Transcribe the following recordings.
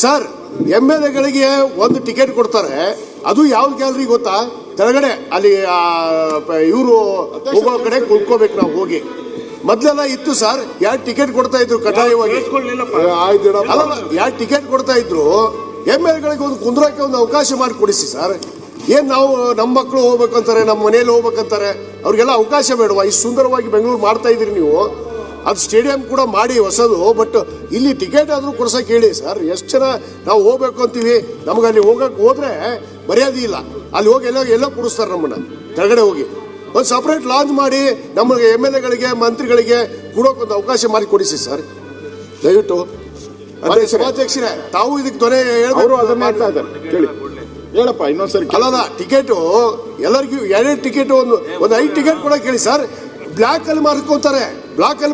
Sir MLAಗಳಿಗೆ ಒಂದು ticket ಕೊಡ್ತಾರೆ, ಅದು ಯಾವ್ದು ಗ್ಯಾಲರಿ ಗೊತ್ತಾ? ಕೆಳಗಡೆ ಅಲ್ಲಿ ಇವರು ಹೋಗೋ ಕಡೆ ಕುಳ್ಕೋಬೇಕು ನಾವು ಹೋಗಿ. ಮೊದ್ಲೆಲ್ಲ ಇತ್ತು ಸರ್, 2 ಟಿಕೆಟ್ ಕೊಡ್ತಾ ಇದ್ರು ಕಡ್ಡಾಯವಾಗಿ. 2 ಟಿಕೆಟ್ ಕೊಡ್ತಾ ಇದ್ರು. MLAಗಳಿಗೆ ಒಂದು ಕುಂದ್ರಕ್ಕೆ ಒಂದು ಅವಕಾಶ ಮಾಡಿ ಕೊಡಿಸಿ ಸರ್. ಏನ್ ನಾವು ನಮ್ಮ ಮಕ್ಕಳು ಹೋಗ್ಬೇಕಂತಾರೆ, ನಮ್ಮ ಮನೇಲಿ ಹೋಗ್ಬೇಕಂತಾರೆ, ಅವ್ರಿಗೆಲ್ಲ ಅವಕಾಶ ಬೇಡವಾ? ಇಷ್ಟು ಸುಂದರವಾಗಿ ಬೆಂಗಳೂರು ಮಾಡ್ತಾ ಇದ್ರಿ ನೀವು, ಅದು ಸ್ಟೇಡಿಯಂ ಕೂಡ ಮಾಡಿ ಹೊಸದು. ಬಟ್ ಇಲ್ಲಿ ಟಿಕೆಟ್ ಆದ್ರೂ ಕೊಡ್ಸಕ್ಕೆ ಹೇಳಿ ಸರ್. ಎಷ್ಟು ಜನ ನಾವು ಹೋಗ್ಬೇಕು ಅಂತೀವಿ, ನಮ್ಗೆ ಅಲ್ಲಿ ಹೋದ್ರೆ ಮರ್ಯಾದೆ ಇಲ್ಲ. ಅಲ್ಲಿ ಹೋಗಿ ಎಲ್ಲೋ ಕೊಡಿಸ್ತಾರೆ ನಮ್ಮನ್ನ. ಕೆಳಗಡೆ ಹೋಗಿ ಒಂದು ಸಪ್ರೇಟ್ ಲಾಂಚ್ ಮಾಡಿ ನಮಗೆ MLAಗಳಿಗೆ ಮಂತ್ರಿಗಳಿಗೆ ಕೊಡೋಕೊಂದು ಅವಕಾಶ ಮಾಡಿ ಕೊಡಿಸಿ ಸರ್ ದಯವಿಟ್ಟು. ಸಭಾಧ್ಯಕ್ಷರೇ, ತಾವು ಇದಕ್ಕೆ ದೊರೆ ಹೇಳಪ್ಪ ಇನ್ನೊಂದ್ಸರಿ. ಅಲ್ಲದ ಟಿಕೆಟು ಎಲ್ಲರಿಗೂ 2 ಟಿಕೆಟ್ ಒಂದು 5 ಟಿಕೆಟ್ ಕೊಡಕ್ಕೆ ಹೇಳಿ ಸರ್. ಬ್ಲಾಕ್ ಅಲ್ಲಿ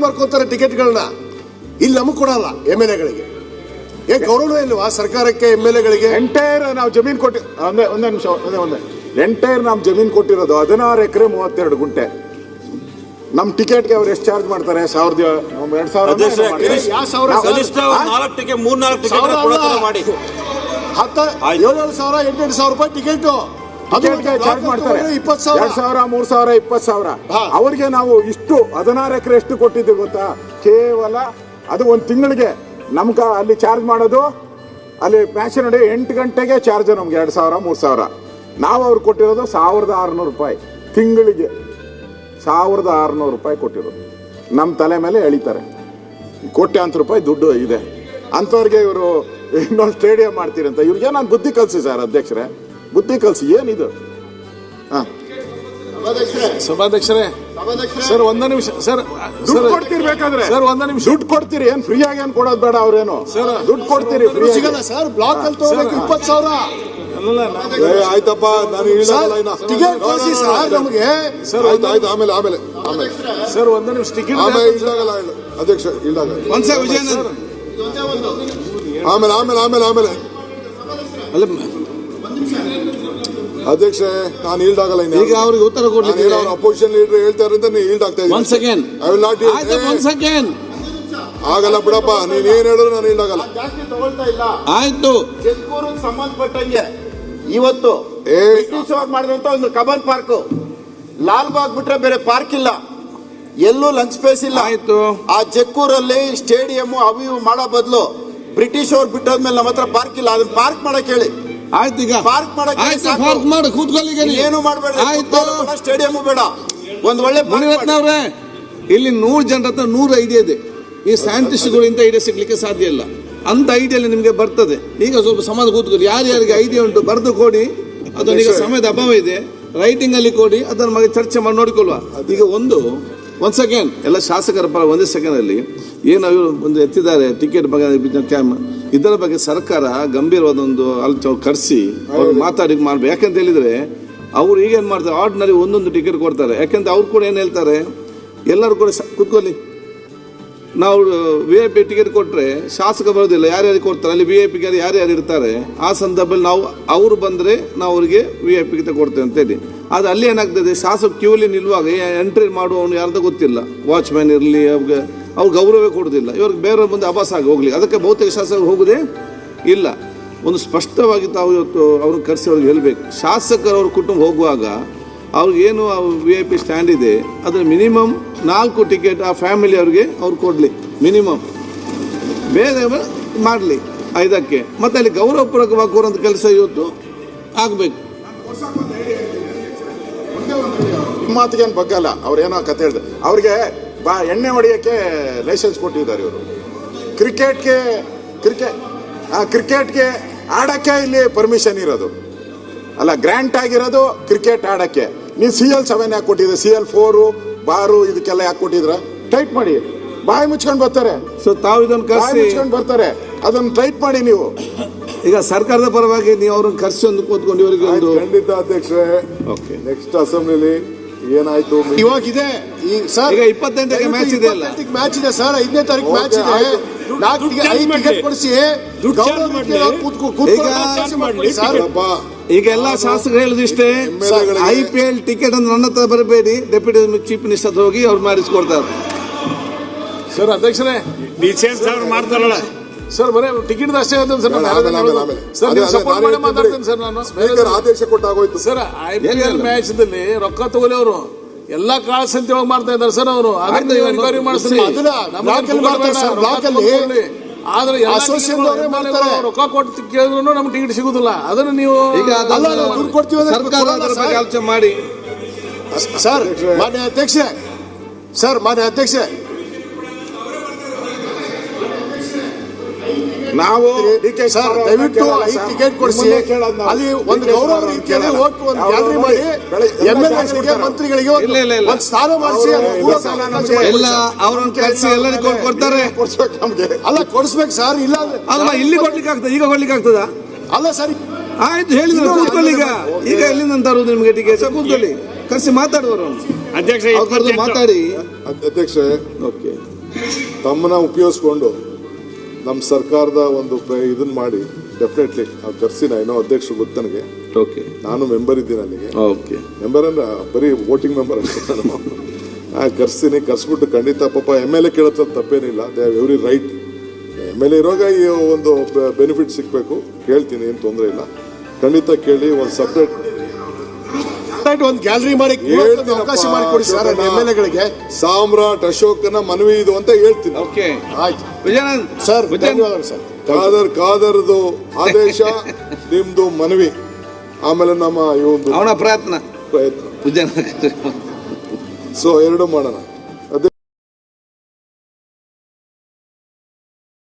ಮಾರ್ಕೊಂತಾರೆ ಟಿಕೆಟ್ಗಳನ್ನ. ಇಲ್ಲಿ ನಮಗೆ ಕೊಡಲ್ಲ MLAಗಳಿಗೆ. ಏನ್ ಗೌರವ ಇಲ್ವಾ ಸರ್ಕಾರಕ್ಕೆ MLAಗಳಿಗೆ? ಎಂಟೈರ್ ನಾವು ಜಮೀನು ಕೊಟ್ಟಿ ಒಂದೇ ನಿಮಿಷ ಎಂಟೈರ್ ನಾವು ಜಮೀನು ಕೊಟ್ಟಿರೋದು 16 ಎಕರೆ 32 ಗುಂಟೆ. ನಮ್ ಟಿಕೆಟ್ಗೆ ಅವ್ರು ಎಷ್ಟು ಚಾರ್ಜ್ ಮಾಡ್ತಾರೆ? 2,000 7,000 ರೂಪಾಯಿ ಟಿಕೆಟ್ ಚಾರ್ಜ್ ಮಾಡ್ತಾರೆ. 2,000 3,000 20,000. ಅವ್ರಿಗೆ ನಾವು ಇಷ್ಟು 16 ಎಕರೆ ಎಷ್ಟು ಕೊಟ್ಟಿದ್ದೀವಿ ಗೊತ್ತಾ? ಕೇವಲ ಅದು ಒಂದು ತಿಂಗಳಿಗೆ ನಮ್ಗೆ ಅಲ್ಲಿ ಚಾರ್ಜ್ ಮಾಡೋದು. ಅಲ್ಲಿ ಮ್ಯಾಚ್ ನೋಡಿ 8 ಗಂಟೆಗೆ ಚಾರ್ಜ್ ನಮ್ಗೆ 2,000 3,000. ನಾವು ಅವ್ರು ಕೊಟ್ಟಿರೋದು 1,600 ರೂಪಾಯಿ ತಿಂಗಳಿಗೆ. 1,600 ರೂಪಾಯಿ ಕೊಟ್ಟಿರೋದು. ನಮ್ಮ ತಲೆ ಮೇಲೆ ಎಳಿತಾರೆ. ಕೋಟ್ಯಾಂತರ ರೂಪಾಯಿ ದುಡ್ಡು ಇದೆ ಅಂಥವ್ರಿಗೆ ಇವರು ಇನ್ನೊಂದು ಸ್ಟೇಡಿಯಂ ಮಾಡ್ತೀರಂತ. ಇವ್ರಿಗೆ ನಾನು ಬುದ್ಧಿ ಕಲಿಸಿ ಸರ್ ಅಧ್ಯಕ್ಷರೇ, ಬುದ್ಧಿ ಕಲಿಸಿ. ಏನಿದು? ಸಭಾಧ್ಯಕ್ಷರೇ ಸರ್ ಒಂದು ನಿಮಿಷ ಸರ್. ದುಡ್ಡು ಕೊಡ್ತಿರ್ಬೇಕಾದ್ರೆ ಸರ್ ಒಂದು ನಿಮಿಷ ದುಡ್ಡು ಕೊಡ್ತೀರಿ. ಏನ್ ಫ್ರೀ ಆಗಿ ಏನ್ ಕೊಡೋದು ಬೇಡ. ಅವ್ರೇನು ದುಡ್ಡು ಕೊಡ್ತೀರಿ? ಫ್ರೀ ಸಿಗಲ್ಲ ಸರ್. ಬ್ಲಾಕ್ ಅಲ್ಲಿ ತಗೋಬೇಕು 20,000. ಆಯ್ತಪ್ಪ, ನಾನು ಟಿಕೆಟ್ ಕಳಿಸಿ ಸರ್ ನಮಗೆ. ಸರ್ ಆಯ್ತು ಆಮೇಲೆ ಸರ್ ಒಂದು ನಿಮಿಷ ಟಿಕೆಟ್ ಅಧ್ಯಕ್ಷ ಇಲ್ದಾಗ ವಿಜಯನಗರ ಆಮೇಲೆ ಅಲ್ಲ ಅಧ್ಯಕ್ಷ ನಾನು ಈಲ್ಡ್ ಆಗಲ್ಲ. ಈಗ ಅವ್ರಿಗೆ ಉತ್ತರ ಕೊಡ್ಲಿಕ್ಕೆ ಅಪೋಸಿಷನ್ ಲೀಡರ್ ಹೇಳ್ತಾರೆ ಅಂತ ನೀವು ಈಲ್ಡ್ ಆಗ್ತಾ ಇದ್ದೀನಿ. 1 second I will not one second ಆಗಲ್ಲ ಬಿಡಪ್ಪ. ನೀನ್ ಏನ್ ಹೇಳಿದ್ರು ನಾನು ಈಲ್ಡ್ ಆಗಲ್ಲ. ಜಾಸ್ತಿ ತಗೊಳ್ತಾ ಇಲ್ಲ. ಆಯ್ತು. ಜಕ್ಕೂರಿಗೆ ಸಂಬಂಧಪಟ್ಟಂಗೆ ಇವತ್ತು ಬ್ರಿಟಿಷ್ ಅವ್ರು ಮಾಡಿದಂತ ಒಂದು ಕಬನ್ ಪಾರ್ಕ್, ಲಾಲ್ಬಾಗ್ ಬಿಟ್ರೆ ಬೇರೆ ಪಾರ್ಕ್ ಇಲ್ಲ, ಎಲ್ಲೂ ಲಂಚ್ ಸ್ಪೇಸ್ ಇಲ್ಲ. ಆಯ್ತು. ಆ ಜಕ್ಕೂರಲ್ಲಿ ಸ್ಟೇಡಿಯಂ ಅವು ಇವು ಮಾಡೋ ಬದಲು ಬ್ರಿಟಿಷ್ ಅವ್ರು ಬಿಟ್ಟೋದ್ಮೇಲೆ ನಮ್ಮ ಹತ್ರ ಪಾರ್ಕ್ ಇಲ್ಲ, ಅದನ್ನ ಪಾರ್ಕ್ ಮಾಡಕ್ ಹೇಳಿ. ಆಯ್ತು. ಈಗ ಪಾರ್ಕ್ ಮಾಡಕ್ ಪಾರ್ಕ್ ಮಾಡಿ ಕೂತ್ಕೊಳ್ಳಿ. ಏನು ಮಾಡಬೇಡ. ಆಯ್ತು. ಸ್ಟೇಡಿಯಂ ಬೇಡ, ಒಂದ್ ಒಳ್ಳೆ ಮುನಿರತ್ನವ್ರೆ, ಇಲ್ಲಿ 100 ಜನರ ಹತ್ರ 100 ಐಡಿಯಾ ಇದೆ. ಈ ಸೈಂಟಿಸ್ಟ್ಗಳು ಇಂಥ ಐಡಿಯಾ ಸಿಗ್ಲಿಕ್ಕೆ ಸಾಧ್ಯ ಇಲ್ಲ. ಅಂತ ಐಡಿಯಲ್ಲಿ ನಿಮಗೆ ಬರ್ತದೆ. ಈಗ ಸ್ವಲ್ಪ ಸಮಾಜ ಕೂತ್ಕೊಳ್ಳಿ. ಯಾರ್ಯಾರಿಗೆ ಐಡಿಯಾ ಉಂಟು ಬರೆದು ಕೊಡಿ. ಅದನ್ನ ಈಗ ಸಮಯದ ಅಭಾವ ಇದೆ, ರೈಟಿಂಗ್ ಅಲ್ಲಿ ಕೊಡಿ. ಅದನ್ನ ಬಗ್ಗೆ ಚರ್ಚೆ ಮಾಡಿ ನೋಡಿಕೊಳ್ಳುವ. ಈಗ ಒಂದು ಸೆಕೆಂಡ್ ಎಲ್ಲ ಶಾಸಕರ ಪರ 1 ಸೆಕೆಂಡ್ ಅಲ್ಲಿ ಏನು ಒಂದು ಎತ್ತಿದ್ದಾರೆ ಟಿಕೆಟ್ ಬಗ್ಗೆ ಕ್ಯಾಮ್, ಇದರ ಬಗ್ಗೆ ಸರ್ಕಾರ ಗಂಭೀರವಾದ ಒಂದು ಕರೆಸಿ ಅವ್ರು ಮಾತಾಡಿ ಮಾಡ್ಬೇಕು. ಯಾಕಂತ ಹೇಳಿದ್ರೆ ಅವ್ರು ಈಗೇನು ಮಾಡ್ತಾರೆ, ಆರ್ಡಿನರಿ ಒಂದೊಂದು ಟಿಕೆಟ್ ಕೊಡ್ತಾರೆ. ಯಾಕಂತ ಅವ್ರು ಕೂಡ ಏನು ಹೇಳ್ತಾರೆ, ಎಲ್ಲರೂ ಕೂಡ ಕೂತ್ಕೊಳ್ಳಿ. ನಾವು VIP ಟಿಕೆಟ್ ಕೊಟ್ಟರೆ ಶಾಸಕ ಬರೋದಿಲ್ಲ. ಯಾರ್ಯಾರಿಗೆ ಕೊಡ್ತಾರೆ ಅಲ್ಲಿ VIP ಯಾರ್ಯಾರು ಇರ್ತಾರೆ, ಆ ಸಂದರ್ಭದಲ್ಲಿ ನಾವು ಅವರು ಬಂದರೆ ನಾವು ಅವರಿಗೆ VIP ಟಿಕೆಟ್ ಕೊಡ್ತೇವೆ ಅಂತೇಳಿ. ಅದು ಅಲ್ಲಿ ಏನಾಗ್ತದೆ, ಶಾಸಕ ಕ್ಯೂಲಿ ನಿಲ್ಲುವಾಗ ಎಂಟ್ರಿ ಮಾಡುವವನು ಯಾರ್ದು ಗೊತ್ತಿಲ್ಲ, ವಾಚ್ಮ್ಯಾನ್ ಇರಲಿ, ಅವ್ರು ಗೌರವ ಕೊಡೋದಿಲ್ಲ. ಇವ್ರಿಗೆ ಬೇರೆಯವ್ರ ಮುಂದೆ ಅಭಾಸ ಆಗಿ ಹೋಗ್ಲಿ. ಅದಕ್ಕೆ ಬಹುತೇಕ ಶಾಸಕರು ಹೋಗೋದೇ ಇಲ್ಲ. ಒಂದು ಸ್ಪಷ್ಟವಾಗಿ ತಾವು ಇವತ್ತು ಅವ್ರನ್ನ ಕರೆಸಿ ಅವ್ರಿಗೆ ಹೇಳಬೇಕು. ಶಾಸಕರು ಅವ್ರ ಕುಟುಂಬ ಹೋಗುವಾಗ ಅವ್ರಿಗೇನು VIP ಸ್ಟ್ಯಾಂಡ್ ಇದೆ ಅದ್ರ ಮಿನಿಮಮ್ 4 ಟಿಕೆಟ್ ಆ ಫ್ಯಾಮಿಲಿ ಅವ್ರಿಗೆ ಅವ್ರು ಕೊಡಲಿ ಮಿನಿಮಮ್. ಬೇರೆ ಮಾಡಲಿ 5ಕ್ಕೆ. ಮತ್ತು ಅಲ್ಲಿ ಗೌರವಪೂರ್ವಕವಾಗಿ ಕೂರಂಥ ಕೆಲಸ ಇವತ್ತು ಆಗಬೇಕು. ಮಾತಿಗೆ ಏನು ಬಗ್ಗಲ್ಲ. ಅವ್ರೇನೋ ಕತೆ ಹೇಳಿದೆ. ಅವ್ರಿಗೆ ಎಣ್ಣೆ ಹೊಡೆಯೋಕ್ಕೆ ಲೈಸೆನ್ಸ್ ಕೊಟ್ಟಿದ್ದಾರೆ ಇವರು. ಕ್ರಿಕೆಟ್ಗೆ ಆಡೋಕ್ಕೆ ಇಲ್ಲಿ ಪರ್ಮಿಷನ್ ಇರೋದು ಅಲ್ಲ, ಗ್ರ್ಯಾಂಟ್ ಆಗಿರೋದು ಕ್ರಿಕೆಟ್ ಆಡೋಕ್ಕೆ. ನೀವು CL7 ಯಾಕೆ ಕೊಟ್ಟಿದ್ರೆ, CL4 ಬಾರು ಇದಕ್ಕೆಲ್ಲ ಯಾಕೆ ಕೊಟ್ಟಿದ್ರ? ಟೈಟ್ ಮಾಡಿ, ಬಾಯಿ ಮುಚ್ಕೊಂಡು ಬರ್ತಾರೆ. ಸೊ ತಾವು ಇದನ್ನು ಕರೆಸಿ ಮುಚ್ಕೊಂಡು ಬರ್ತಾರೆ, ಅದನ್ನು ಟೈಟ್ ಮಾಡಿ ನೀವು. ಈಗ ಸರ್ಕಾರದ ಪರವಾಗಿ ನೀವು ಅವ್ರನ್ನ ಕರೆಸಿ ಒಂದು ಕೂತ್ಕೊಂಡು ಇವರಿಗೆ ಒಂದು ಖಂಡಿತ ಅಧ್ಯಕ್ಷರೇ. ಓಕೆ, ನೆಕ್ಸ್ಟ್ ಅಸೆಂಬ್ಲಿಲಿ ಏನಾಯ್ತು ಇವಾಗಿದೆ ಸರ್. ಈಗ 28ಕ್ಕೆ ಮ್ಯಾಚ್ ಇದೆ ಅಲ್ಲ, ಮ್ಯಾಚ್ ಇದೆ ಸರ್. 5ನೇ ತಾರೀಕು ಮ್ಯಾಚ್ ಇದೆ. 5 ಟಿಕೆಟ್ ಕೊಡಿಸಿ ಈಗ ಎಲ್ಲ ಶಾಸಕರು ಹೇಳುದು ಇಷ್ಟೇ, IPL ಟಿಕೆಟ್ ಅಂದ್ರೆ ನನ್ನ ಹತ್ರ ಬರಬೇಡಿ, ಡೆಪ್ಯೂಟಿ ಚೀಫ್ ಮಿನಿಸ್ಟರ್ ಹೋಗಿ ಅವ್ರು ಮಾಡಿಸ್ಕೊಡ್ತಾರೆ. ಸರ್ ಅಧ್ಯಕ್ಷರೇ ಡಿಸೆನ್ಸ್ ಅವ್ರು ಮಾಡ್ತಾರಲ್ಲ ಸರ್ ಬರೇ ಟಿಕೆಟ್ ಅಷ್ಟೇ ಹೇಳ್ತೇನೆ ಸರ್ ನಾನು ಆಮೇಲೆ, ಆಮೇಲೆ, ಆಮೇಲೆ. ಸರ್ ಅದೇ, ನೀವು ಸಪೋರ್ಟ್ ಮಾಡಿ ನಾನು ಮಾತಾಡ್ತೇನೆ ಸರ್ ನಾನು ಸ್ಪೀಕರ್ ಆದೇಶ ಕೊಟ್ಟಾಗೋಯ್ತು. ಸರ್ IPL ಮ್ಯಾಚ್ ದಲ್ಲಿ ರೊಕ್ಕ ತಗೊಳ್ಳಿ ಅವರು ಎಲ್ಲಾ ಕಾಳ್ ಸಂತೆ ಒಳಗೆ ಮಾಡ್ತಾ ಇದ್ದಾರೆ ಸರ್ ಅವರು ಅದನ್ನ ನೀವು ಎನ್ಕ್ವೈರಿ ಮಾಡಿಸ್ರಿ ಅದನ್ನ ಬ್ಲಾಕ್ ಅಲ್ಲಿ ಮಾಡ್ತಾರೆ ಸರ್, ಬ್ಲಾಕ್ ಅಲ್ಲಿ ಆದ್ರೆ association ಅವರೇ ಮಾಡ್ತಾರೆ. ರೊಕ್ಕ ಕೊಟ್ಟು ಕೇಳಿದ್ರು ನಮ್ಗೆ ಟಿಕೆಟ್ ಸಿಗುದಿಲ್ಲ ಅದನ್ನ ನೀವು ಈಗ ಅದನ್ನ ಅಲ್ಲ, ನಾವು ದುಡ್ಡು ಕೊಡ್ತೀವಿ ಅಂದ್ರೆ ಸರ್ಕಾರ ಕೊಡಲ್ಲ ಅದರ ಬಗ್ಗೆ ಸರ್. ಆಲೋಚನೆ ಮಾಡಿ. ಸರ್ ಮಾನ್ಯ ಅಧ್ಯಕ್ಷ ಸರ್ ಮಾನ್ಯ ಅಧ್ಯಕ್ಷ ನಾವು DK ಸರ್ ಅವ್ರನ್ನ ದಯವಿಟ್ಟು ಕೇಳಲ್ಲ 5 ಸರ್. ಟಿಕೆಟ್ ಕೊಡಿಸಿ ನಿಮ್ಮನ್ನೇ ಕೇಳೋದು ನಾವು. ಅಲ್ಲಿ ಒಂದು DK ಗೌರವ ಅವ್ರನ್ನ ರೀತಿಯಲ್ಲಿ ಕೇಳಲ್ಲ. ಹೋಗಿ ಒಂದು ಅವ್ರು ಗ್ಯಾಲರಿ ಮಾಡಿ ಬೆಳಗ್ಗೆ MLA ಮಂತ್ರಿಗಳಿಗೆ ಒಂದು ಇಲ್ಲ, ಇಲ್ಲ, ಇಲ್ಲ. ಒಂದು ಸ್ಥಾನ ಮಾಡಿಸಿ ಅವ್ರು ಅದು ಕೂಡ ಇಲ್ಲ ಸರ್, ಅವಕಾಶ ನಮ್ಗೆ ಮಾಡಿ. ಎಲ್ಲ ಅವ್ರನ್ನ ಕರೆಸಿ ಎಲ್ಲರಿಗೂ ಕೊಡ್ತಾರೆ. ಕೊಡ್ಸ್ಬೇಕು ನಮ್ಗೆ. ಅಲ್ಲ ಕೊಡಿಸ್ಬೇಕು ಸರ್ ಇಲ್ಲ ಅಂದ್ರೆ- ಅಲ್ಲ ಇಲ್ಲಿ ಕೊಡ್ಲಿಕ್ಕೆ ಆಗ್ತದ, ಈಗ ಕೊಡ್ಲಿಕ್ಕೆ ಆಗ್ತದ? ಅಲ್ಲ ಸರ್ ಆಯ್ತು ಹೇಳಿದ್ರು ಕೂತ್ಕೊಳ್ಳಿ. ಈಗ ಎಲ್ಲಿಂದ ತರುವುದು ನಿಮ್ಗೆ ಟಿಕೆಟ್? ಕೂತ್ಕೊಳ್ಳಿ, ಕರೆಸಿ ಮಾತಾಡುವರು ಅಧ್ಯಕ್ಷ ಮಾತಾಡಿ. ಅಧ್ಯಕ್ಷ ಓಕೆ, ತಮ್ಮನ್ನ ಉಪಯೋಗಿಸ್ಕೊಂಡು ನಮ್ಮ ಸರ್ಕಾರದ ಒಂದು ಇದನ್ನ ಮಾಡಿ ಡೆಫಿನೆಟ್ಲಿ ಕರ್ಸಿ ಏನೋ ಅಧ್ಯಕ್ಷರು ಗೊತ್ತು ನನಗೆ, ಓಕೆ, ನಾನು ಮೆಂಬರ್ ಇದ್ದೀನಿ ಅಲ್ಲಿಗೆ. ಓಕೆ. ಮೆಂಬರ್ ಅಂದ್ರೆ ಬರೀ ವೋಟಿಂಗ್ ಮೆಂಬರ್ ಅಷ್ಟೇ ನಾನು. ಕರ್ಸ್ತೀನಿ, ಕರ್ಸ್ಬಿಟ್ಟು ಖಂಡಿತ ಪಾಪ MLA ಕೇಳೋದ್ರಲ್ಲಿ ತಪ್ಪೇನಿಲ್ಲ. They have every right. MLA ಇರುವಾಗ ಈ ಒಂದು ಬೆನಿಫಿಟ್ ಸಿಗಬೇಕು, ಕೇಳ್ತೀನಿ, ಏನು ತೊಂದರೆ ಇಲ್ಲ. ಖಂಡಿತ ಕೇಳಿ ಒಂದು ಸಪ್ರೇಟ್ ಒಂದು ಗ್ಯಾಲರಿ ಮಾಡಿ ಅವಕಾಶ ಮಾಡಿಕೊಡಿ ಸರ್ MLA-ಗಳಿಗೆ. ಸಾಮ್ರಾಟ್ ಅಶೋಕನ ಮನವಿ ಇದು ಅಂತ ಹೇಳ್ತೀನಿ. ಓಕೆ, ಆಯ್ತು ವಿಜಯಾನಂದ್ ಸರ್ ಧನ್ಯವಾದಗಳು ಸರ್. ಕಾದರ್ದು ಆದೇಶ, ನಿಮ್ದು ಮನವಿ, ಆಮೇಲೆ ನಮ್ಮ ಈ ಒಂದು ಅವನ ಪ್ರಯತ್ನ ಪ್ರಯತ್ನ. ವಿಜಯನಗರ. ಸೊ ಎರಡು ಮಾಡೋಣ.